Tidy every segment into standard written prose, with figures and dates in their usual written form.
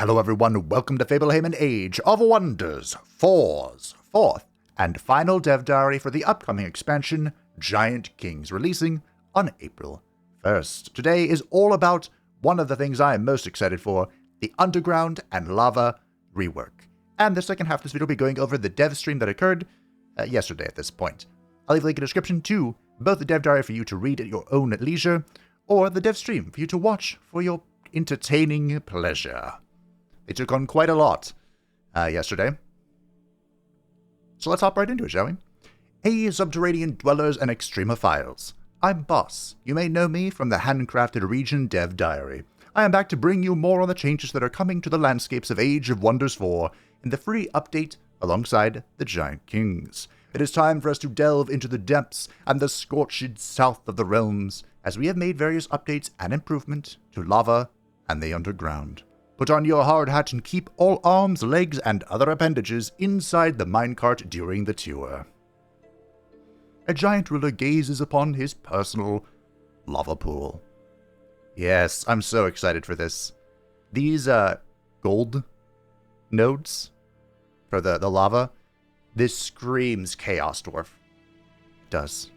Hello everyone, welcome to Fablehaven Age of Wonders 4's fourth and final dev diary for the upcoming expansion, Giant Kings, releasing on April 1st. Today is all about one of the things I am most excited for, the Underground and Lava rework. And the second half of this video will be going over the dev stream that occurred yesterday at this point. I'll leave a link in the description to both the dev diary for you to read at your own leisure, or the dev stream for you to watch for your entertaining pleasure. They took on quite a lot yesterday. So let's hop right into it, shall we? Hey, subterranean dwellers and extremophiles. I'm Boss. You may know me from the handcrafted region dev diary. I am back to bring you more on the changes that are coming to the landscapes of Age of Wonders 4 in the free update alongside the Giant Kings. It is time for us to delve into the depths and the scorched south of the realms, as we have made various updates and improvement to lava and the underground. Put on your hard hat and keep all arms, legs, and other appendages inside the minecart during the tour. A giant ruler gazes upon his personal lava pool. Yes, I'm so excited for this. These gold nodes for the lava, this screams Chaos Dwarf. It does.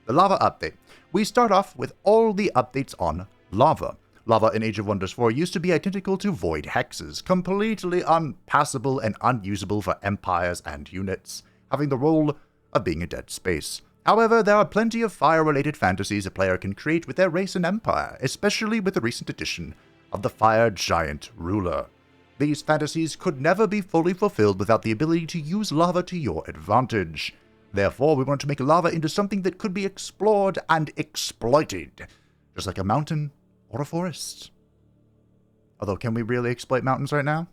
The lava update. We start off with all the updates on lava. Lava in Age of Wonders 4 used to be identical to void hexes, completely unpassable and unusable for empires and units, having the role of being a dead space. However, there are plenty of fire-related fantasies a player can create with their race and empire, especially with the recent addition of the Fire Giant Ruler. These fantasies could never be fully fulfilled without the ability to use lava to your advantage. Therefore, we want to make lava into something that could be explored and exploited, just like a mountain or a forest. Although, can we really exploit mountains right now?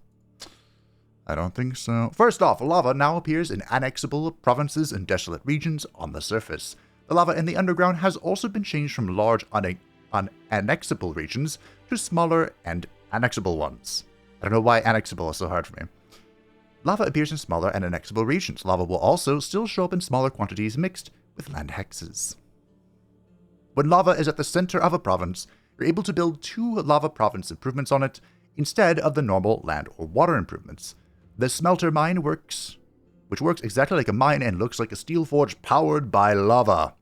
I don't think so. First off, lava now appears in annexable provinces and desolate regions on the surface. The lava in the underground has also been changed from large unannexable regions to smaller and annexable ones. I don't know why annexable is so hard for me. Lava appears in smaller and annexable regions. Lava will also still show up in smaller quantities mixed with land hexes. When lava is at the center of a province, you're able to build 2 lava province improvements on it instead of the normal land or water improvements. The smelter mine which works exactly like a mine and looks like a steel forge powered by lava,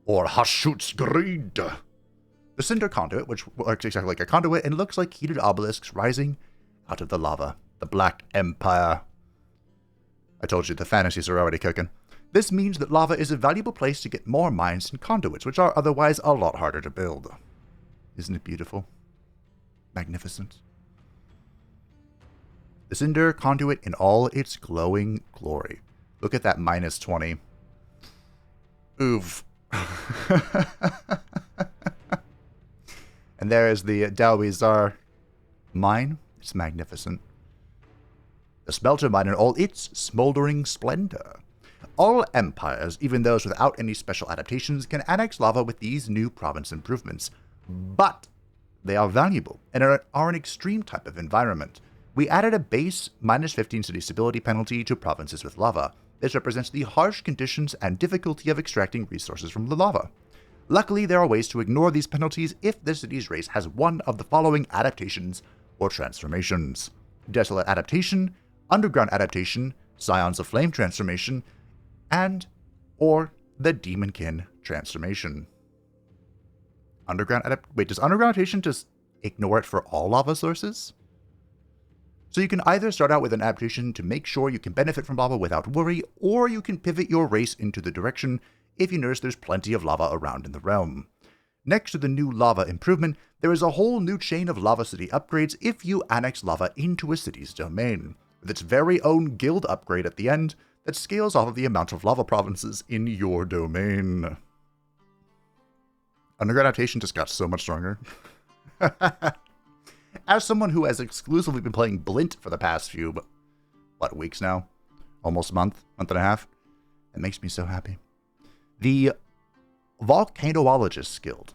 or Hashut's Greed. The cinder conduit, which works exactly like a conduit and looks like heated obelisks rising out of the lava. The Black Empire. I told you, the fantasies are already cooking. This means that lava is a valuable place to get more mines and conduits, which are otherwise a lot harder to build. Isn't it beautiful? Magnificent. The cinder conduit in all its glowing glory. Look at that minus 20. Oof. And there is the Dawizar mine. It's magnificent. The smelter mine in all its smoldering splendor. All empires, even those without any special adaptations, can annex lava with these new province improvements. But they are valuable and are an extreme type of environment. We added a base minus 15 city stability penalty to provinces with lava. This represents the harsh conditions and difficulty of extracting resources from the lava. Luckily, there are ways to ignore these penalties if the city's race has one of the following adaptations or transformations: Desolate Adaptation, Underground Adaptation, Scions of Flame Transformation, and or the Demonkin Transformation. Wait, does Underground Adaptation just ignore it for all lava sources? So you can either start out with an adaptation to make sure you can benefit from lava without worry, or you can pivot your race into the direction if you notice there's plenty of lava around in the realm. Next to the new lava improvement, there is a whole new chain of lava city upgrades if you annex lava into a city's domain, with its very own guild upgrade at the end that scales off of the amount of lava provinces in your domain. Underground Adaptation just got so much stronger. As someone who has exclusively been playing Blint for the past few, weeks now? Almost month and a half? It makes me so happy. The Volcanologist Guild.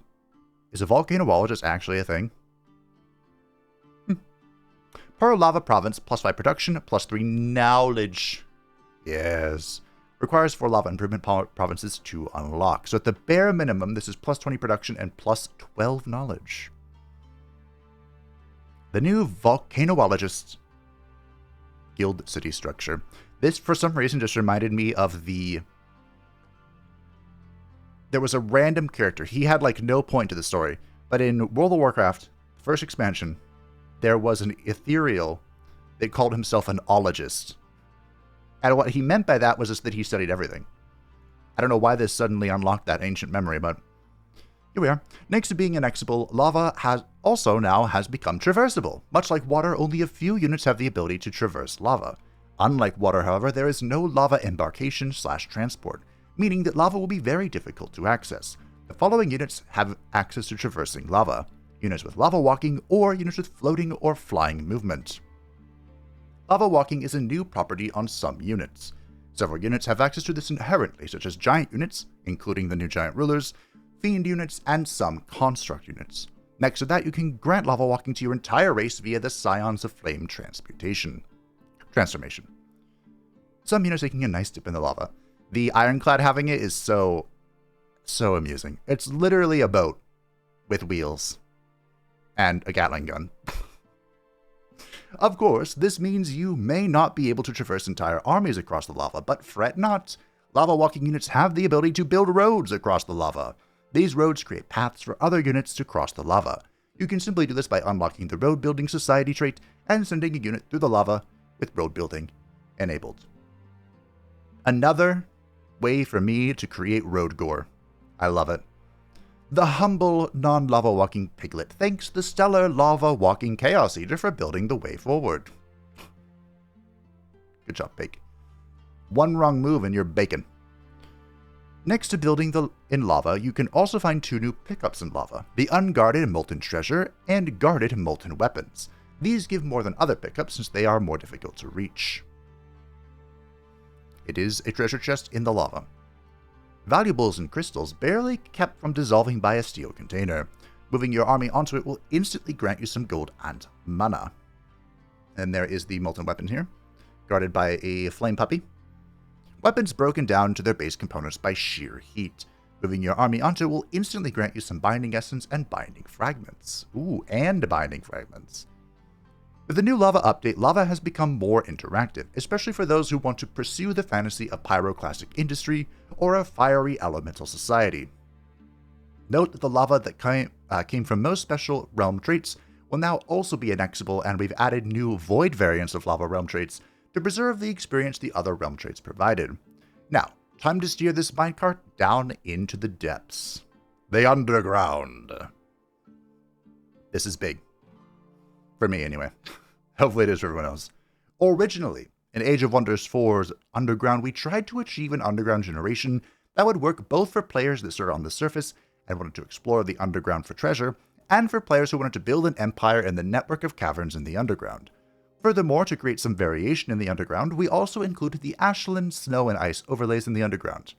Is a Volcanologist actually a thing? Per lava province, plus 5 production, plus 3 knowledge. Yes. Requires 4 lava improvement provinces to unlock. So at the bare minimum, this is plus 20 production and plus 12 knowledge. The new Volcanologist Guild city structure. This, for some reason, just reminded me of the... There was a random character. He had, like, no point to the story. But in World of Warcraft, first expansion, there was an ethereal that called himself an ologist. And what he meant by that was just that he studied everything. I don't know why this suddenly unlocked that ancient memory, but here we are. Next to being inaccessible, lava has become traversable. Much like water, only a few units have the ability to traverse lava. Unlike water, however, there is no lava embarkation/transport, meaning that lava will be very difficult to access. The following units have access to traversing lava: units with lava walking or units with floating or flying movement. Lava walking is a new property on some units. Several units have access to this inherently, such as giant units, including the new giant rulers, fiend units, and some construct units. Next to that, you can grant lava walking to your entire race via the Scions of Flame transformation. Some units taking a nice dip in the lava. The Ironclad having it is so amusing. It's literally a boat with wheels and a Gatling gun. Of course, this means you may not be able to traverse entire armies across the lava, but fret not. Lava walking units have the ability to build roads across the lava. These roads create paths for other units to cross the lava. You can simply do this by unlocking the Road Building Society trait and sending a unit through the lava with road building enabled. Another way for me to create road gore. I love it. The humble, non-lava walking piglet thanks the stellar lava walking Chaos Eater for building the way forward. Good job, Pig. One wrong move and you're bacon. Next to building in lava, you can also find two new pickups in lava: the Unguarded Molten Treasure and Guarded Molten Weapons. These give more than other pickups since they are more difficult to reach. It is a treasure chest in the lava. Valuables and crystals barely kept from dissolving by a steel container. Moving your army onto it will instantly grant you some gold and mana. And there is the molten weapon here, guarded by a flame puppy. Weapons broken down to their base components by sheer heat. Moving your army onto it will instantly grant you some binding essence and binding fragments. Ooh, and binding fragments. With the new lava update, lava has become more interactive, especially for those who want to pursue the fantasy of pyroclastic industry or a fiery elemental society. Note that the lava that came from most special realm traits will now also be inaccessible, and we've added new void variants of lava realm traits to preserve the experience the other realm traits provided. Now, time to steer this minecart down into the depths. The underground. This is big. For me, anyway. Hopefully it is for everyone else. Originally, in Age of Wonders 4's Underground, we tried to achieve an underground generation that would work both for players that started on the surface and wanted to explore the underground for treasure, and for players who wanted to build an empire in the network of caverns in the underground. Furthermore, to create some variation in the underground, we also included the Ashland snow and ice overlays in the underground,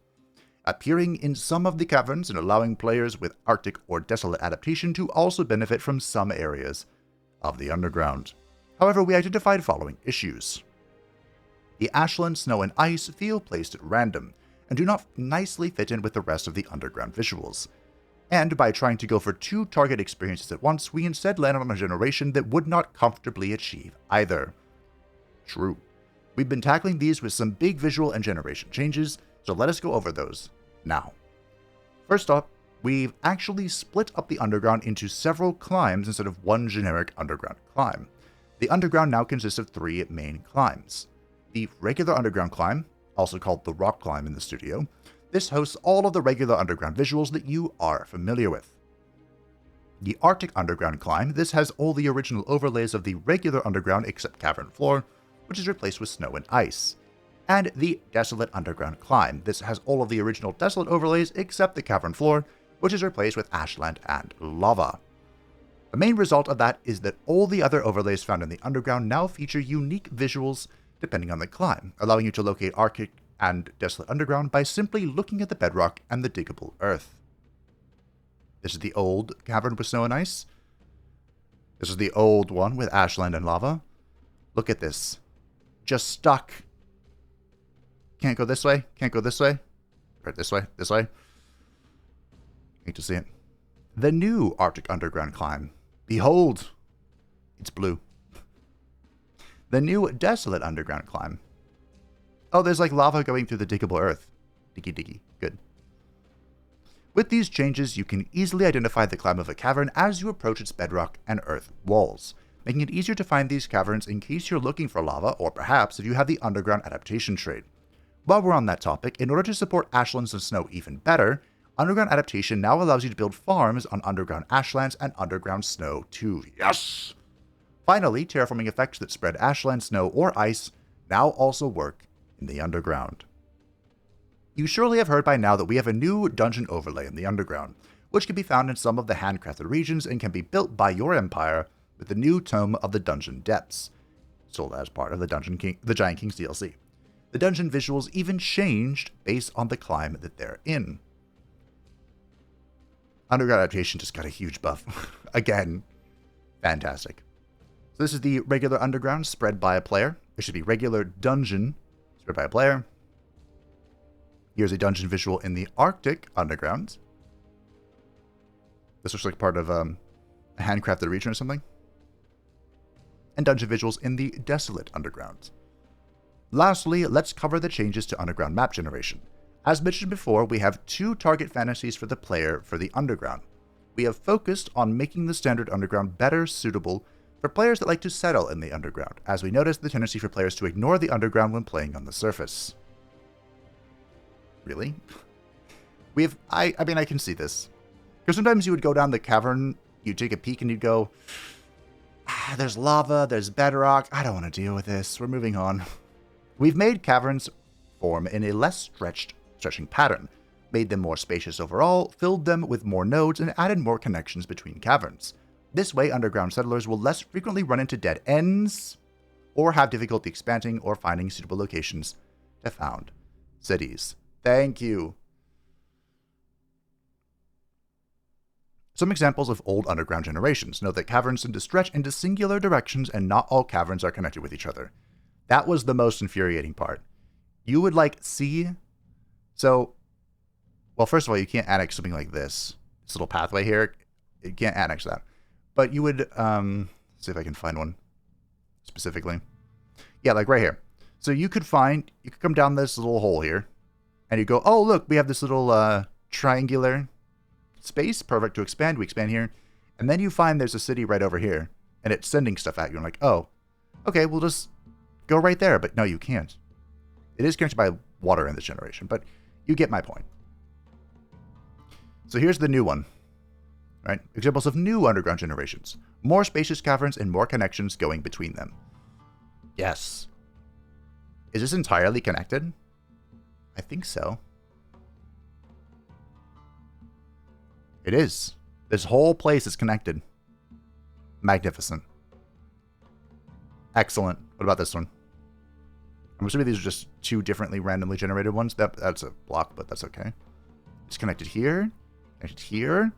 appearing in some of the caverns and allowing players with Arctic or Desolate adaptation to also benefit from some areas of the underground. However, we identified following issues. The Ashland snow and ice feel placed at random, and do not nicely fit in with the rest of the underground visuals. And by trying to go for two target experiences at once, we instead landed on a generation that would not comfortably achieve either. True. We've been tackling these with some big visual and generation changes, so let us go over those now. First up, we've actually split up the underground into several climbs instead of one generic underground climb. The underground now consists of three main climbs. The regular underground climb, also called the rock climb in the studio, this hosts all of the regular underground visuals that you are familiar with. The Arctic underground climb, this has all the original overlays of the regular underground except cavern floor, which is replaced with snow and ice. And the Desolate underground climb, this has all of the original Desolate overlays except the cavern floor, which is replaced with ashland and lava. The main result of that is that all the other overlays found in the underground now feature unique visuals depending on the climb, allowing you to locate Arctic and Desolate underground by simply looking at the bedrock and the diggable earth. This is the old cavern with snow and ice. This is the old one with ashland and lava. Look at this. Just stuck. Can't go this way, can't go this way. Right, this way, this way. Hate to see it. The new Arctic underground climb. Behold, It's blue. The new Desolate underground climb. Oh, there's like lava going through the diggable earth. Diggy diggy. Good. With these changes, you can easily identify the climb of a cavern as you approach its bedrock and earth walls, making it easier to find these caverns in case you're looking for lava, or perhaps if you have the underground adaptation trait. While we're on that topic, in order to support ashlands and snow even better, underground adaptation now allows you to build farms on underground ashlands and underground snow too. Yes! Finally, terraforming effects that spread ashland, snow, or ice now also work in the underground. You surely have heard by now that we have a new dungeon overlay in the underground, which can be found in some of the handcrafted regions and can be built by your empire with the new Tome of the Dungeon Depths, sold as part of the Giant Kings DLC. The dungeon visuals even changed based on the climb that they're in. Underground adaptation just got a huge buff. Again, fantastic. So this is the regular underground spread by a player. It should be regular dungeon spread by a player. Here's a dungeon visual in the Arctic underground. This looks like part of a handcrafted region or something. And dungeon visuals in the Desolate underground. Lastly, let's cover the changes to underground map generation. As mentioned before, we have two target fantasies for the player for the underground. We have focused on making the standard underground better suitable for players that like to settle in the underground, as we noticed the tendency for players to ignore the underground when playing on the surface. Really? I mean, I can see this. Because sometimes you would go down the cavern, you'd take a peek and you'd go, there's lava, there's bedrock, I don't want to deal with this, we're moving on. We've made caverns form in a less stretching pattern, made them more spacious overall, filled them with more nodes, and added more connections between caverns. This way, underground settlers will less frequently run into dead ends, or have difficulty expanding or finding suitable locations to found cities. Thank you. Some examples of old underground generations. Note that caverns tend to stretch into singular directions and not all caverns are connected with each other. That was the most infuriating part. You would see... So, well, first of all, you can't annex something like this. This little pathway here, you can't annex that. But you would, see if I can find one specifically. Yeah, like right here. So you could come down this little hole here. And you go, oh, look, we have this little triangular space. Perfect to expand. We expand here. And then you find there's a city right over here. And it's sending stuff at you. I'm like, oh, okay, we'll just go right there. But no, you can't. It is connected by water in this generation. But you get my point. So here's the new one. Right? Examples of new underground generations. More spacious caverns and more connections going between them. Yes. Is this entirely connected? I think so. It is. This whole place is connected. Magnificent. Excellent. What about this one? I'm assuming these are just two differently randomly generated ones. That's a block, but that's okay. It's connected here. Connected here.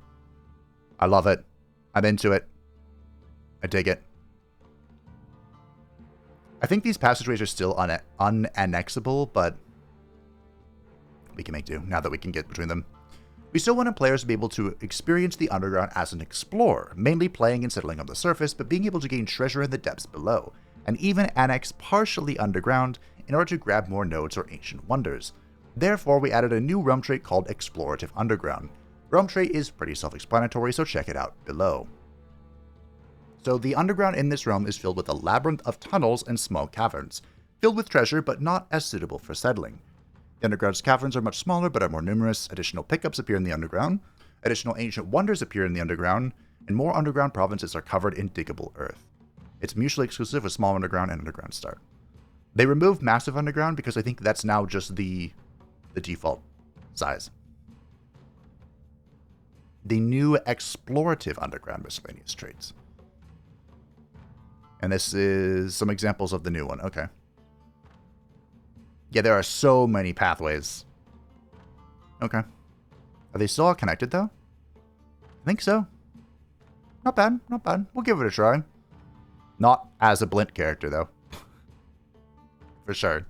I love it. I'm into it. I dig it. I think these passageways are still unannexable, but we can make do now that we can get between them. We still wanted players to be able to experience the underground as an explorer, mainly playing and settling on the surface, but being able to gain treasure in the depths below, and even annex partially underground in order to grab more nodes or ancient wonders. Therefore, we added a new realm trait called Explorative Underground. Realm trait is pretty self-explanatory, so check it out below. So the underground in this realm is filled with a labyrinth of tunnels and small caverns, filled with treasure but not as suitable for settling. The underground's caverns are much smaller but are more numerous, additional pickups appear in the underground, additional ancient wonders appear in the underground, and more underground provinces are covered in diggable earth. It's mutually exclusive with small underground and underground start. They removed massive underground because I think that's now just the default size. The new explorative underground miscellaneous traits. And this is some examples of the new one. Okay. Yeah, there are so many pathways. Okay. Are they still all connected, though? I think so. Not bad. Not bad. We'll give it a try. Not as a Blint character, though. For sure.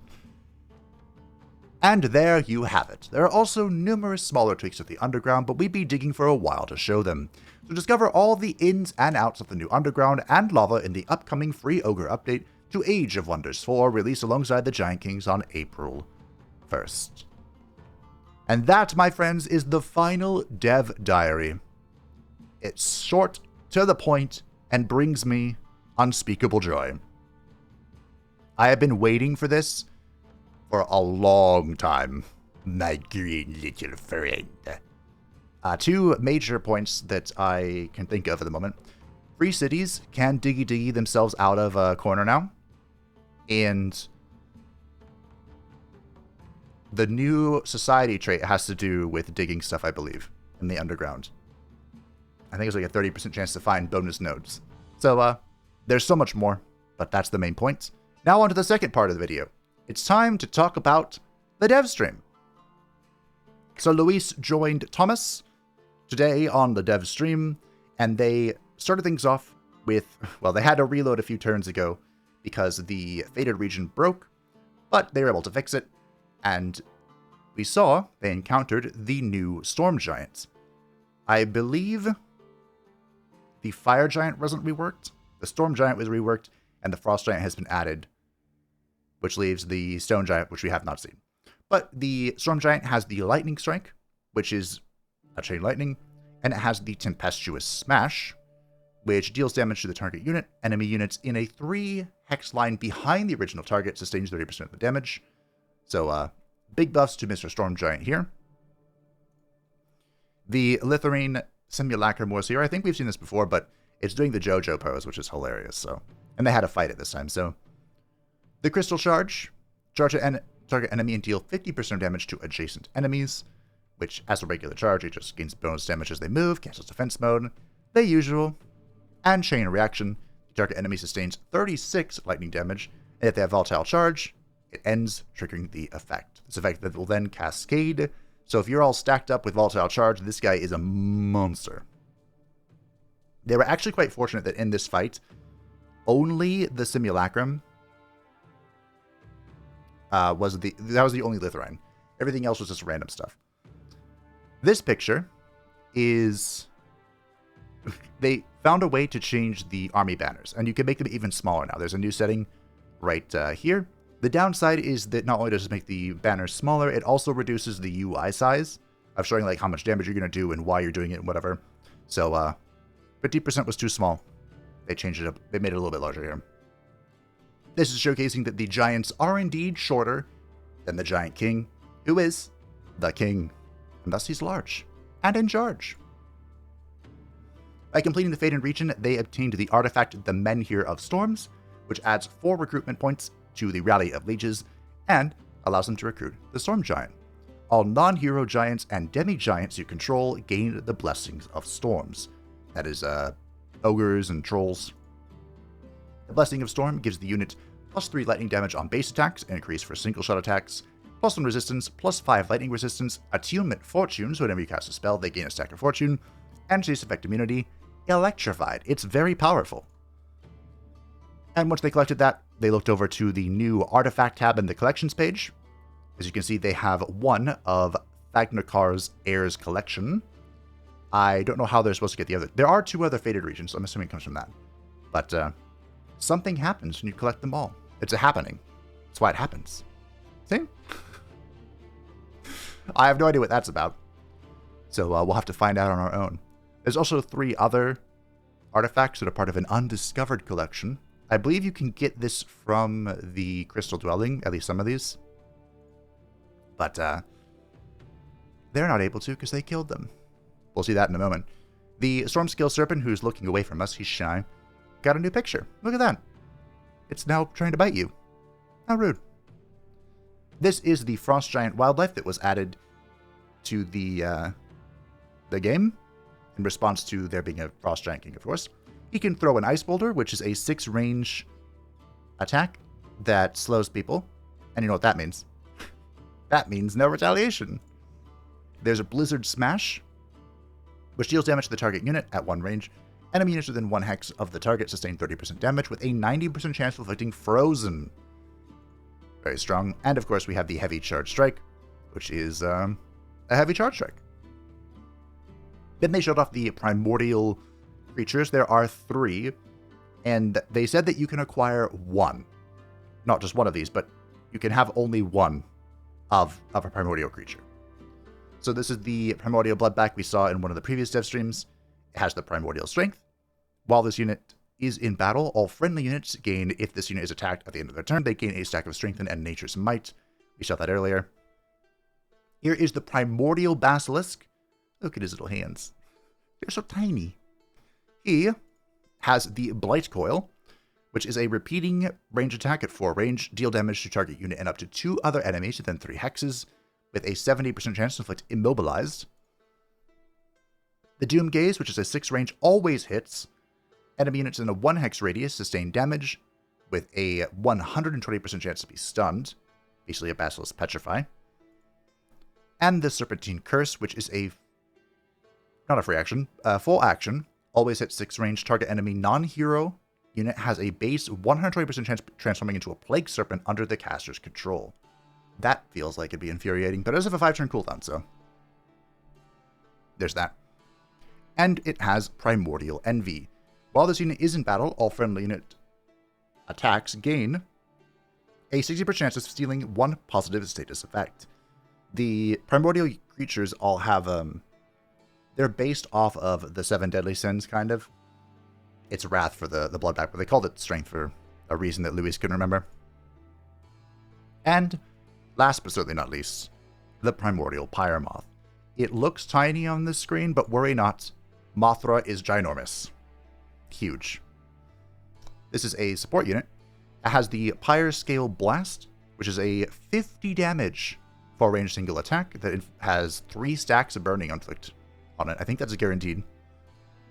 And there you have it. There are also numerous smaller tweaks of the underground, but we'd be digging for a while to show them. So discover all the ins and outs of the new Underground and Lava in the upcoming free Ogre update to Age of Wonders 4, released alongside the Giant Kings on April 1st. And that, my friends, is the final dev diary. It's short, to the point, and brings me unspeakable joy. I have been waiting for this for a long time, my green little friend. Two major points that I can think of at the moment. Free cities can diggy themselves out of a corner now. And the new society trait has to do with digging stuff, I believe, in the underground. I think it's like a 30% chance to find bonus nodes. So, there's so much more, but that's the main point. Now on to the second part of the video. It's time to talk about the dev stream. So Luis joined Thomas today on the dev stream, and they started things off with, well, they had to reload a few turns ago because the Fated region broke, but they were able to fix it, and we saw they encountered the new Storm Giants. I believe the Fire Giant wasn't reworked, the Storm Giant was reworked, and the Frost Giant has been added, which leaves the Stone Giant, which we have not seen. But the Storm Giant has the Lightning Strike, which is a chain lightning, and it has the Tempestuous Smash, which deals damage to the target unit. Enemy units in a 3-hex line behind the original target sustains 30% of the damage. So, big buffs to Mr. Storm Giant here. The Litharine Simulacrum was here. I think we've seen this before, but it's doing the JoJo pose, which is hilarious. So, and they had to fight it this time. So, the Crystal Charge. Charge an target enemy and deal 50% damage to adjacent enemies, which, as a regular charge, it just gains bonus damage as they move, cancels defense mode, the usual. And Chain Reaction. The target enemy sustains 36 lightning damage, and if they have Volatile Charge, it ends, triggering the effect. This effect that will then cascade. So if you're all stacked up with Volatile Charge, this guy is a monster. They were actually quite fortunate that in this fight, only the Simulacrum was the only Litharine. Everything else was just random stuff. This picture is... They found a way to change the army banners, and you can make them even smaller now. There's a new setting right here. The downside is that not only does it make the banners smaller, it also reduces the UI size of showing like how much damage you're going to do and why you're doing it and whatever. So 50% was too small. They changed it up. They made it a little bit larger here. This is showcasing that the giants are indeed shorter than the Giant King, who is the king, and thus he's large and in charge. By completing the Fated region, they obtained the artifact The Menhir of Storms, which adds 4 recruitment points to the Rally of Lieges, and allows them to recruit the Storm Giant. All non-hero giants and demi-giants you control gain the Blessings of Storms. That is, ogres and trolls. The Blessing of Storm gives the unit +3 lightning damage on base attacks, and increase for single-shot attacks, +1 resistance, +5 lightning resistance, attunement fortune, so whenever you cast a spell, they gain a stack of fortune, and chase effect immunity, Electrified. It's very powerful. And once they collected that, they looked over to the new artifact tab in the collections page. As you can see, they have one of Thagnakar's Heirs collection. I don't know how they're supposed to get the other. There are 2 other Fated regions, so I'm assuming it comes from that. But something happens when you collect them all. It's a happening. That's why it happens. See? I have no idea what that's about. So we'll have to find out on our own. There's also 3 other artifacts that are part of an undiscovered collection. I believe you can get this from the Crystal Dwelling, at least some of these. But they're not able to because they killed them. We'll see that in a moment. The Stormscale Serpent, who's looking away from us, he's shy, got a new picture. Look at that. It's now trying to bite you. How rude. This is the Frost Giant wildlife that was added to the game in response to there being a Frost Giant King, of course. He can throw an Ice Boulder, which is a 6-range attack that slows people. And you know what that means. That means no retaliation. There's a Blizzard Smash, which deals damage to the target unit at 1 range. Enemy units within 1 hex of the target sustain 30% damage with a 90% chance of inflicting Frozen. Very strong. And of course we have the Heavy Charge Strike, which is a Heavy Charge Strike. Then they showed off the primordial creatures. There are 3, and they said that you can acquire 1. Not just one of these, but you can have only 1 of a primordial creature. So this is the primordial bloodback we saw in one of the previous dev streams. It has the primordial strength. While this unit is in battle, all friendly units gain, if this unit is attacked at the end of their turn, they gain a stack of strength and nature's might. We saw that earlier. Here is the primordial basilisk. Look at his little hands. They're so tiny. He has the blight coil, which is a repeating range attack at 4 range, deal damage to target unit and up to 2 other enemies within 3 hexes, with a 70% chance to inflict immobilized. The Doom Gaze, which is a 6 range, always hits. Enemy units in a 1 hex radius sustain damage, with a 120% chance to be stunned, basically a Basilisk Petrify. And the Serpentine Curse, which is not a free action, full action, always hits 6 range, target enemy non-hero unit has a base 120% chance transforming into a Plague Serpent under the caster's control. That feels like it'd be infuriating, but it does have a 5-turn cooldown, so there's that. And it has Primordial Envy. While this unit is in battle, all friendly unit attacks gain a 60% chance of stealing 1 positive status effect. The primordial creatures all have, they're based off of the 7 deadly sins, kind of. It's Wrath for the bloodback, but they called it Strength for a reason that Luis couldn't remember. And last but certainly not least, the Primordial Pyromoth. It looks tiny on this screen, but worry not, Mothra is ginormous. Huge. This is a support unit. It has the Pyre Scale Blast, which is a 50 damage 4-range single attack that has 3 stacks of burning inflict on it. I think that's a guaranteed,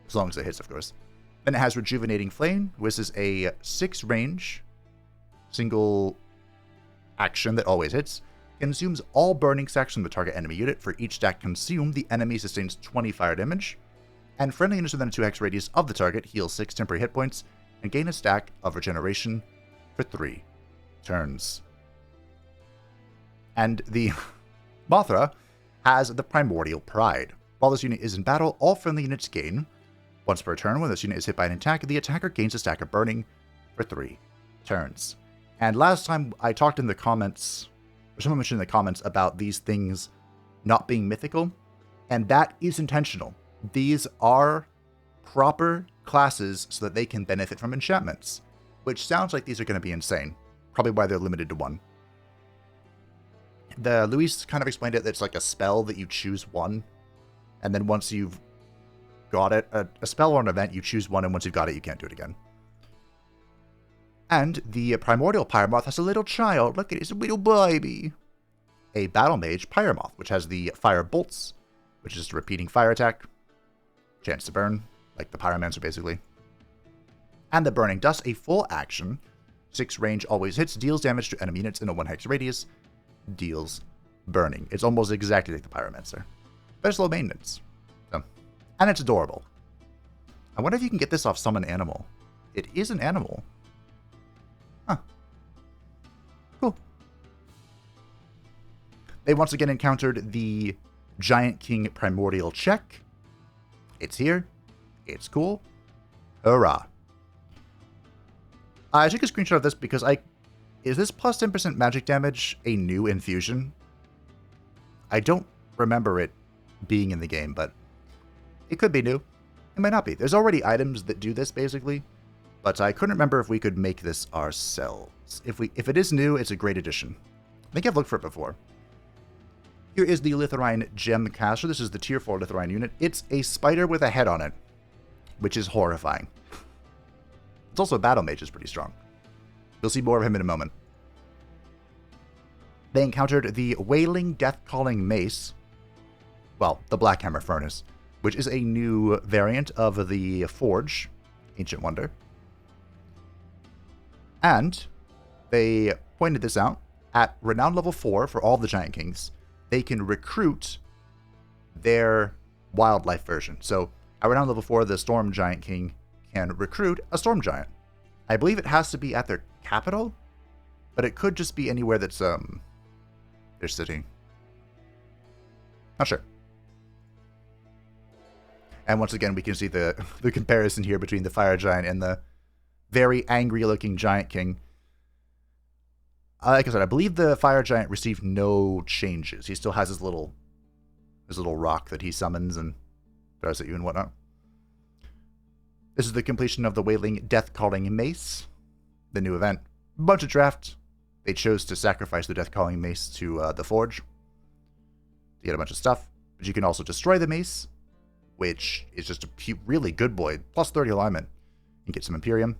as long as it hits, of course. Then it has Rejuvenating Flame, which is a 6-range single action that always hits. Consumes all burning stacks from the target enemy unit. For each stack consumed, the enemy sustains 20 fire damage. And friendly units within a 2 hex radius of the target heal 6 temporary hit points and gain a stack of regeneration for 3 turns. And the Mothra has the Primordial Pride. While this unit is in battle, all friendly units gain, once per turn when this unit is hit by an attack, the attacker gains a stack of burning for 3 turns. And last time I talked in the comments, or someone mentioned in the comments about these things not being mythical, and that is intentional. These are proper classes so that they can benefit from enchantments, which sounds like these are going to be insane. Probably why they're limited to 1. Luis kind of explained it, it's like a spell that you choose 1, and then once you've got it, a spell or an event, you choose 1, and once you've got it, you can't do it again. And the Primordial Pyromoth has a little child. Look at it, it's a little baby. A Battle Mage Pyromoth, which has the Fire Bolts, which is just a repeating fire attack. Chance to burn, like the Pyromancer, basically. And the Burning Dust, a full action. 6 range, always hits, deals damage to enemy units in a 1 hex radius. Deals burning. It's almost exactly like the Pyromancer. But it's low maintenance. So, and it's adorable. I wonder if you can get this off Summon Animal. It is an animal. Huh. Cool. They once again encountered the Giant King Primordial Check. It's here. It's cool. Hurrah. I took a screenshot of this because is this plus 10% magic damage a new infusion? I don't remember it being in the game, but it could be new. It might not be. There's already items that do this, basically, but I couldn't remember if we could make this ourselves. If it is new, it's a great addition. I think I've looked for it before. Here is the Litharine Gem Caster. This is the Tier 4 Litharine unit. It's a spider with a head on it, which is horrifying. It's also a Battle Mage, is pretty strong. You'll see more of him in a moment. They encountered the Wailing Death-Calling Mace. Well, the Blackhammer Furnace, which is a new variant of the Forge, Ancient Wonder. And they pointed this out. At Renown level 4 for all the Giant Kings, they can recruit their wildlife version. So at Renown level 4, the Storm Giant King can recruit a Storm Giant. I believe it has to be at their capital, but it could just be anywhere that's their city. Not sure. And once again, we can see the comparison here between the Fire Giant and the very angry-looking Giant King. Like I said, I believe the Fire Giant received no changes. He still has his little rock that he summons and throws at you and whatnot. This is the completion of the Wailing Death Calling Mace, the new event. Bunch of draft. They chose to sacrifice the Death Calling Mace to the Forge to get a bunch of stuff. But you can also destroy the mace, which is just a really good boy. Plus 30 alignment. You get some Imperium.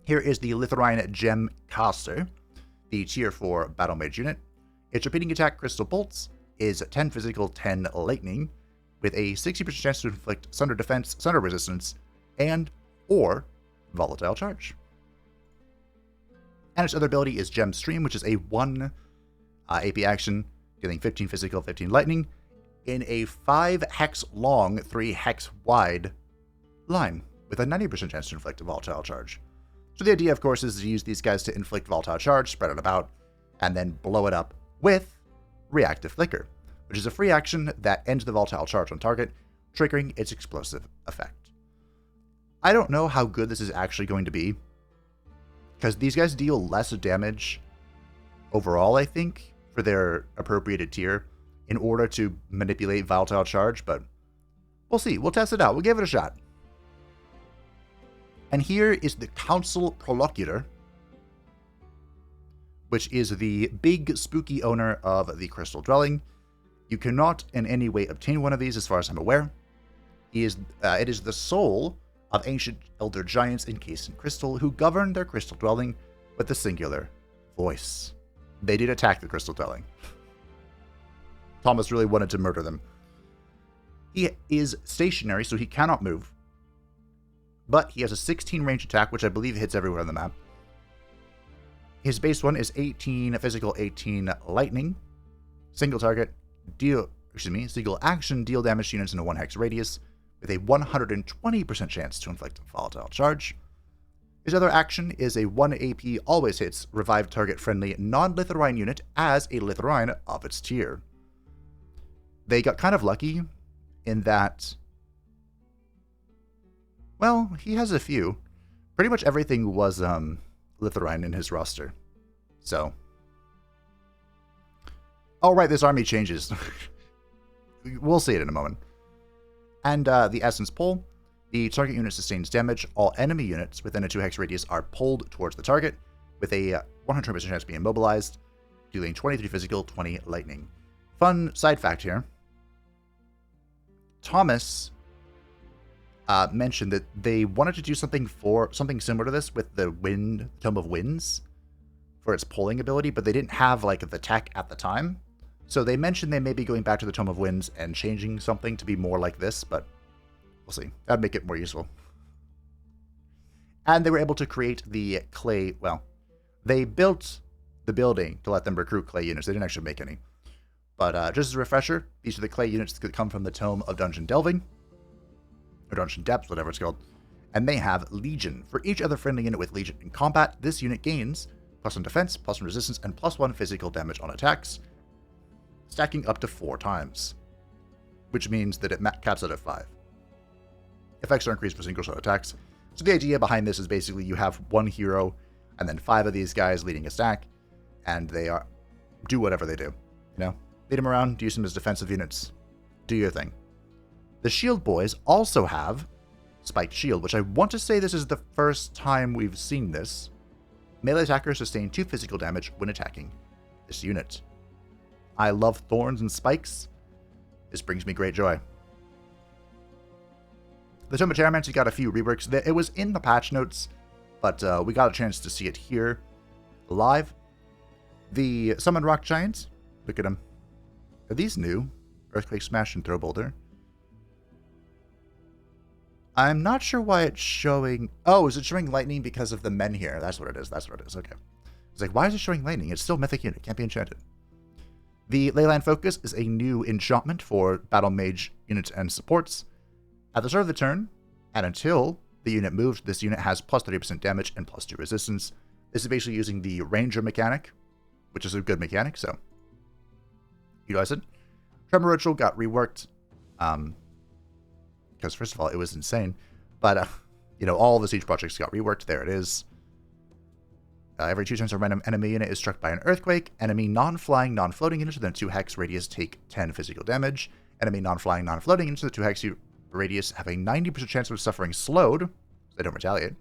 Here is the Litharine Gem Caster, the tier 4 Battle Mage unit. Its repeating attack, Crystal Bolts, is 10 physical, 10 lightning, with a 60% chance to inflict Sunder Defense, Sunder Resistance, or Volatile Charge. And its other ability is Gem Stream, which is a 1 AP action, dealing 15 physical, 15 lightning, in a 5 hex long, 3 hex wide line, with a 90% chance to inflict a Volatile Charge. So the idea, of course, is to use these guys to inflict Volatile Charge, spread it about, and then blow it up with Reactive Flicker, which is a free action that ends the Volatile Charge on target, triggering its explosive effect. I don't know how good this is actually going to be, because these guys deal less damage overall, I think, for their appropriated tier in order to manipulate Volatile Charge, but we'll see. We'll test it out. We'll give it a shot. And here is the Council Prolocutor, which is the big, spooky owner of the Crystal Dwelling. You cannot in any way obtain one of these, as far as I'm aware. It is the soul of ancient elder giants encased in crystal who govern their crystal dwelling with a singular voice. They did attack the crystal dwelling. Thomas really wanted to murder them. He is stationary, so he cannot move. But he has a 16 range attack, which I believe hits everywhere on the map. His base one is 18 physical, 18 lightning. Single action, deal damage to units in a 1 hex radius, with a 120% chance to inflict a Volatile Charge. His other action is a 1 AP always hits revive target friendly non-Litharine unit as a Litharine of its tier. They got kind of lucky in that, well, he has a few. Pretty much everything was Litharine in his roster. So, oh right, this army changes. We'll see it in a moment. And the Essence Pull. The target unit sustains damage. All enemy units within a 2 hex radius are pulled towards the target, with a 100% chance of being immobilized, dealing 23 physical, 20 lightning. Fun side fact here. Thomas mentioned that they wanted to do something similar to this with the Tome of Winds for its pulling ability, but they didn't have like the tech at the time. So they mentioned they may be going back to the Tome of Winds and changing something to be more like this, but we'll see. That'd make it more useful. And they were able to create the clay, well, they built the building to let them recruit clay units. They didn't actually make any. But just as a refresher, these are the clay units that come from the Tome of Dungeon Delving, or Dungeon Depths, whatever it's called. And they have Legion. For each other friendly unit with Legion in combat, this unit gains +1 defense, +1 resistance, and +1 physical damage on attacks, stacking up to 4 times, which means that it caps out at 5. Effects are increased for single shot attacks. So the idea behind this is basically you have 1 hero and then 5 of these guys leading a stack, and they do whatever they do. You know, lead them around, use them as defensive units, do your thing. The Shield Boys also have Spiked Shield, which I want to say this is the first time we've seen this. Melee attackers sustain 2 physical damage when attacking this unit. I love thorns and spikes. This brings me great joy. The Tome of Terramancy got a few reworks. It was in the patch notes, but we got a chance to see it here live. The Summon Rock Giants, look at them. Are these new? Earthquake Smash and Throw Boulder. I'm not sure why it's showing... Oh, is it showing lightning because of the men here? That's what it is. That's what it is. Okay. It's like, why is it showing lightning? It's still Mythic unit. It can't be enchanted. The Leyline Focus is a new enchantment for Battle Mage units and supports. At the start of the turn, and until the unit moves, this unit has plus 30% damage and plus 2 resistance. This is basically using the Ranger mechanic, which is a good mechanic, so utilize it. Tremor Ritual got reworked. because first of all, it was insane. But, all the siege projects got reworked. There it is. Every 2 turns, a random enemy unit is struck by an earthquake. Enemy non-flying, non-floating units within a 2 hex radius take 10 physical damage. Enemy non-flying, non-floating units within a 2 hex radius have a 90% chance of suffering slowed, so they don't retaliate.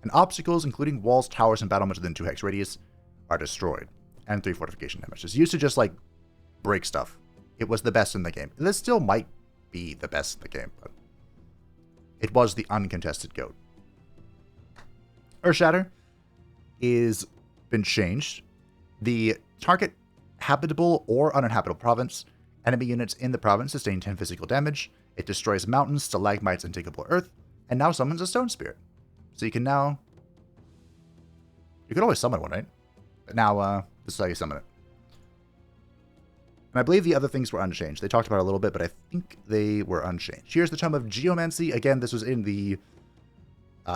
And obstacles, including walls, towers, and battlements within 2 hex radius, are destroyed. And 3 fortification damage. It's used to just, break stuff. It was the best in the game. This still might be the best in the game, but it was the uncontested GOAT. Earthshatter is been changed. The target habitable or uninhabitable province, enemy units in the province sustain 10 physical damage. It destroys mountains, stalagmites, and diggable earth, and now summons a stone spirit. So you can now... You could always summon one, right? But now, this is how you summon it. And I believe the other things were unchanged. They talked about it a little bit, but I think they were unchanged. Here's the Tome of Geomancy. Again, this was in the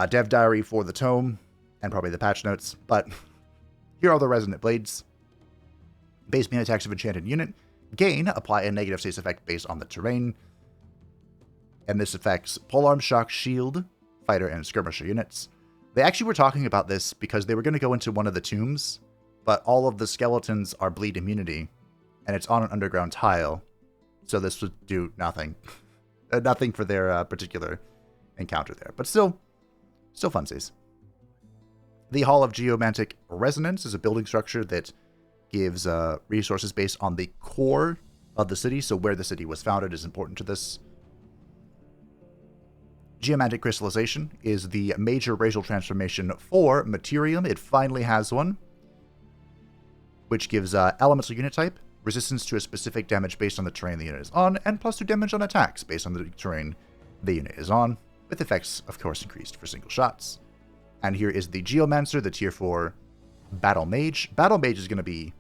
dev diary for the tome, and probably the patch notes, but here are the Resonant Blades. Base melee attacks of enchanted unit. Gain, apply a negative status effect based on the terrain. And this affects polearm, shock, shield, fighter, and skirmisher units. They actually were talking about this because they were going to go into one of the tombs, but all of the skeletons are bleed immunity, and it's on an underground tile, so this would do nothing. Nothing for their particular encounter there, but still funsies. The Hall of Geomantic Resonance is a building structure that gives resources based on the core of the city, so where the city was founded is important to this. Geomantic Crystallization is the major racial transformation for Materium. It finally has one, which gives elemental unit type, resistance to a specific damage based on the terrain the unit is on, and +2 damage on attacks based on the terrain the unit is on, with effects, of course, increased for single shots. And here is the Geomancer, the tier 4 Battle Mage. Battle Mage is going to be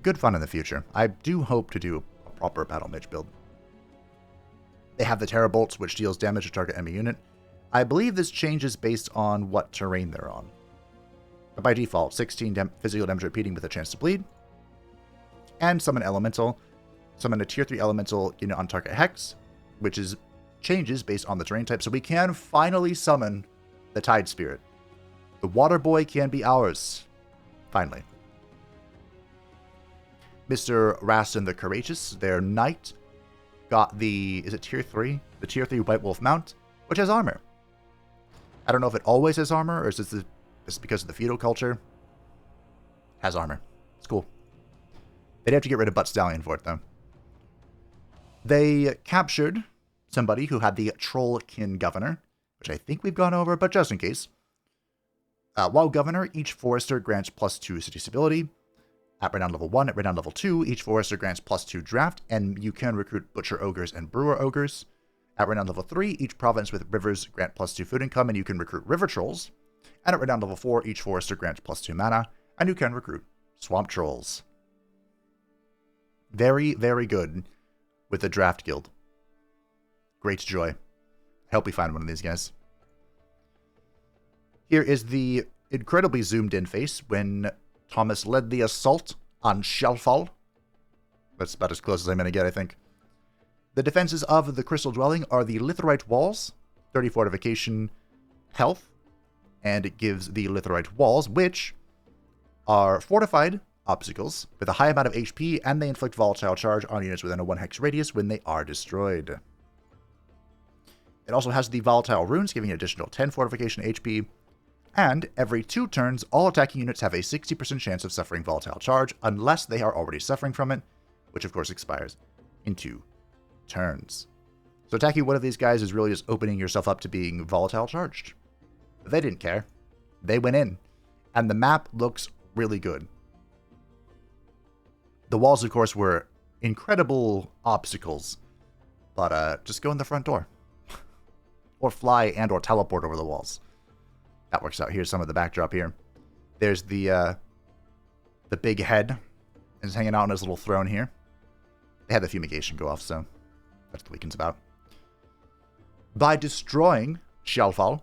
good fun in the future. I do hope to do a proper Battle Mage build. They have the Terra Bolts, which deals damage to target enemy unit. I believe this changes based on what terrain they're on. But by default, 16 physical damage repeating with a chance to bleed. And summon Elemental. Summon a tier 3 Elemental unit on target hex, which is changes based on the terrain type. So we can finally summon the Tide Spirit. The Water Boy can be ours. Finally. Mr. Rastin the Courageous, their knight, got the, is it tier 3? The tier 3 White Wolf mount, which has armor. I don't know if it always has armor, or is this because of the feudal culture? Has armor. It's cool. They'd have to get rid of Butt Stallion for it, though. They captured somebody who had the Trollkin Governor, which I think we've gone over, but just in case. While Governor, each Forester grants +2 city stability. At renown level 1, at renown level 2, each Forester grants +2 draft, and you can recruit Butcher Ogres and Brewer Ogres. At renown level 3, each province with rivers grant +2 food income, and you can recruit River Trolls. And at renown level 4, each Forester grants +2 mana, and you can recruit Swamp Trolls. Very, very good with the Draft Guild. Great joy. I hope we find one of these guys. Here is the incredibly zoomed in face when Thomas led the assault on Shelfall. That's about as close as I'm going to get, I think. The defenses of the Crystal Dwelling are the Litherite Walls, 30 fortification health, and it gives the Litherite Walls, which are fortified obstacles with a high amount of HP, and they inflict volatile charge on units within a 1 hex radius when they are destroyed. It also has the Volatile Runes, giving an additional 10 fortification HP, and every 2 turns, all attacking units have a 60% chance of suffering volatile charge, unless they are already suffering from it, which of course expires in 2 turns. So attacking one of these guys is really just opening yourself up to being volatile charged. But they didn't care. They went in, and the map looks really good. The walls, of course, were incredible obstacles, but just go in the front door. Or fly and or teleport over the walls. That works out. Here's some of the backdrop here. There's the big head is hanging out on his little throne here. They had the fumigation go off, so that's what the weekend's about. By destroying Shelfall,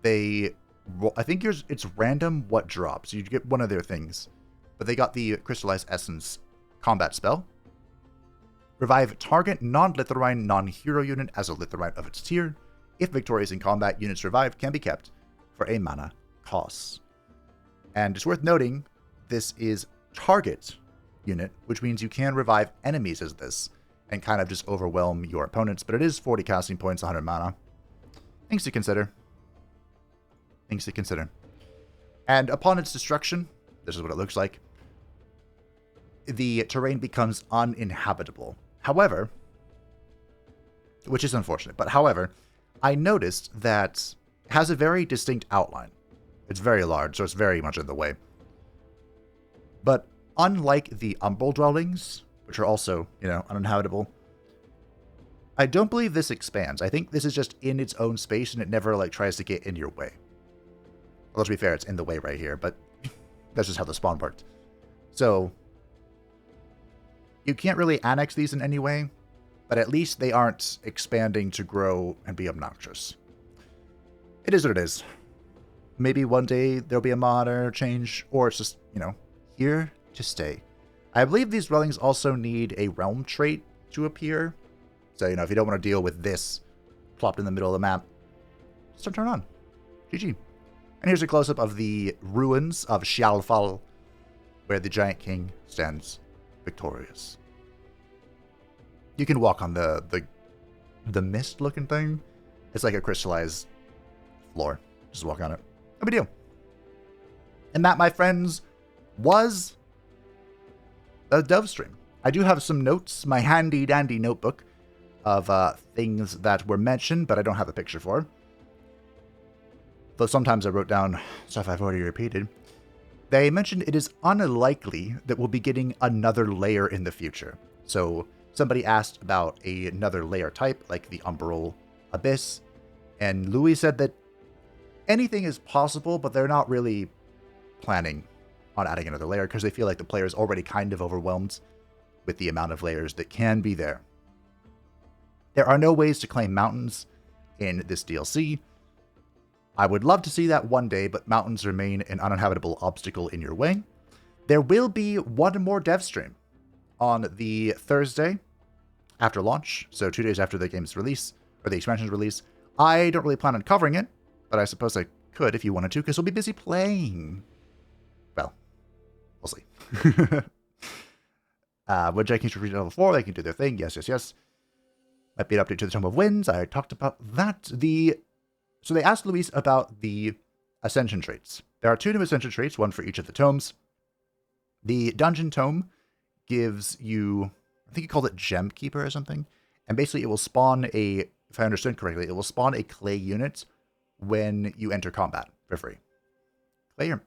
I think it's random what drops. You get one of their things. But they got the Crystallized Essence combat spell, Revive target non-Litherine non-hero unit as a Litherine of its tier. If victorious in combat, units revived can be kept for a mana cost. And it's worth noting, this is target unit, which means you can revive enemies as this and kind of just overwhelm your opponents, but it is 40 casting points, 100 mana. Things to consider. Things to consider. And upon its destruction, this is what it looks like. The terrain becomes uninhabitable. However, which is unfortunate, but however, I noticed that it has a very distinct outline. It's very large, so it's very much in the way. But unlike the Umbral Dwellings, which are also, uninhabitable, I don't believe this expands. I think this is just in its own space and it never, tries to get in your way. Well, to be fair, it's in the way right here, but that's just how the spawn worked. So, you can't really annex these in any way, but at least they aren't expanding to grow and be obnoxious. It is what it is. Maybe one day there'll be a mod or change, or it's just, here to stay. I believe these dwellings also need a realm trait to appear. So, if you don't want to deal with this plopped in the middle of the map, just turn on. GG. And here's a close-up of the ruins of Xialfal, where the Giant King stands victorious. You can walk on the mist-looking thing. It's like a crystallized floor. Just walk on it. No big deal. And that, my friends, was the Dove stream. I do have some notes, my handy-dandy notebook of things that were mentioned, but I don't have a picture for. Though sometimes I wrote down stuff I've already repeated. They mentioned it is unlikely that we'll be getting another layer in the future. So somebody asked about another layer type, like the Umbral Abyss, and Louis said that anything is possible, but they're not really planning on adding another layer because they feel like the player is already kind of overwhelmed with the amount of layers that can be there. There are no ways to claim mountains in this DLC. I would love to see that one day, but mountains remain an uninhabitable obstacle in your way. There will be one more dev stream on the Thursday after launch, so 2 days after the game's release, or the expansion's release. I don't really plan on covering it, but I suppose I could if you wanted to, because we'll be busy playing. Well, we'll see. When Jenkins reached level 4, they can do their thing. Yes. Might be an update to the Tome of Winds. I talked about that. So they asked Luis about the Ascension traits. There are 2 new Ascension traits, one for each of the tomes. The Dungeon Tome gives you, I think you called it Gem Keeper or something, and basically it will spawn if I understood correctly, it will spawn a clay unit when you enter combat for free. Clay, if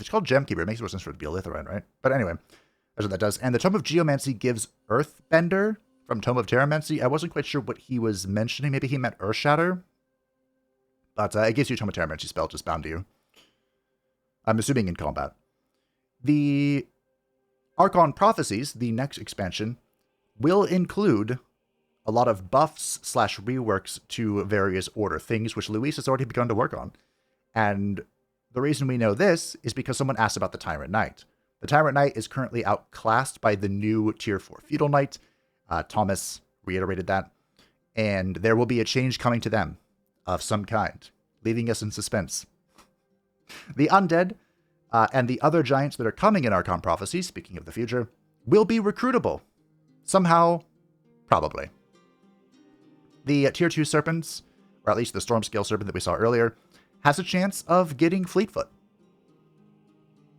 it's called Gem Keeper, it makes more sense for it to be a Litherine, right? But anyway, that's what that does. And the Tome of Geomancy gives Earthbender from Tome of Terramancy. I wasn't quite sure what he was mentioning. Maybe he meant Earthshatter. But it gives you a Tome of Terramancy spell just bound to you. I'm assuming in combat. The Archon Prophecies, the next expansion, will include a lot of buffs / reworks to various order things, which Luis has already begun to work on. And the reason we know this is because someone asked about the Tyrant Knight. The Tyrant Knight is currently outclassed by the new Tier 4 Feudal Knight. Thomas reiterated that. And there will be a change coming to them of some kind, leaving us in suspense. The Undead and the other giants that are coming in Archon Prophecy, speaking of the future, will be recruitable. Somehow, probably. The Tier 2 Serpents, or at least the Stormscale Serpent that we saw earlier, has a chance of getting Fleetfoot.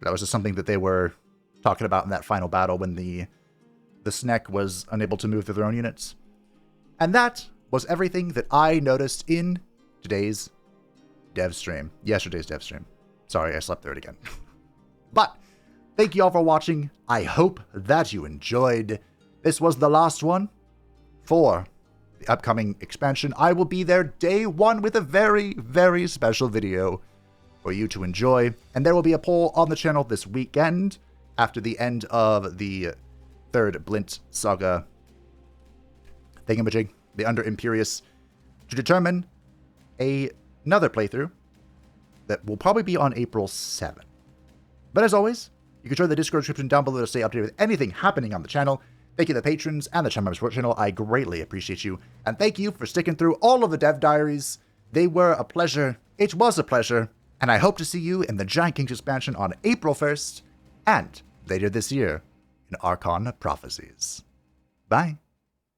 That was just something that they were talking about in that final battle when the Sneck was unable to move through their own units. And that was everything that I noticed in today's dev stream. Yesterday's dev stream. Sorry, I slept through it again. But thank you all for watching. I hope that you enjoyed. This was the last one for the upcoming expansion. I will be there day 1 with a very, very special video for you to enjoy. And there will be a poll on the channel this weekend after the end of the 3rd Blint Saga thingamajig, the Under Imperius, to determine another playthrough that will probably be on April 7th. But as always, you can join the Discord description down below to stay updated with anything happening on the channel. Thank you to the patrons and the channel members support channel. I greatly appreciate you. And thank you for sticking through all of the Dev Diaries. They were a pleasure. It was a pleasure. And I hope to see you in the Giant Kings expansion on April 1st and later this year in Archon Prophecies. Bye.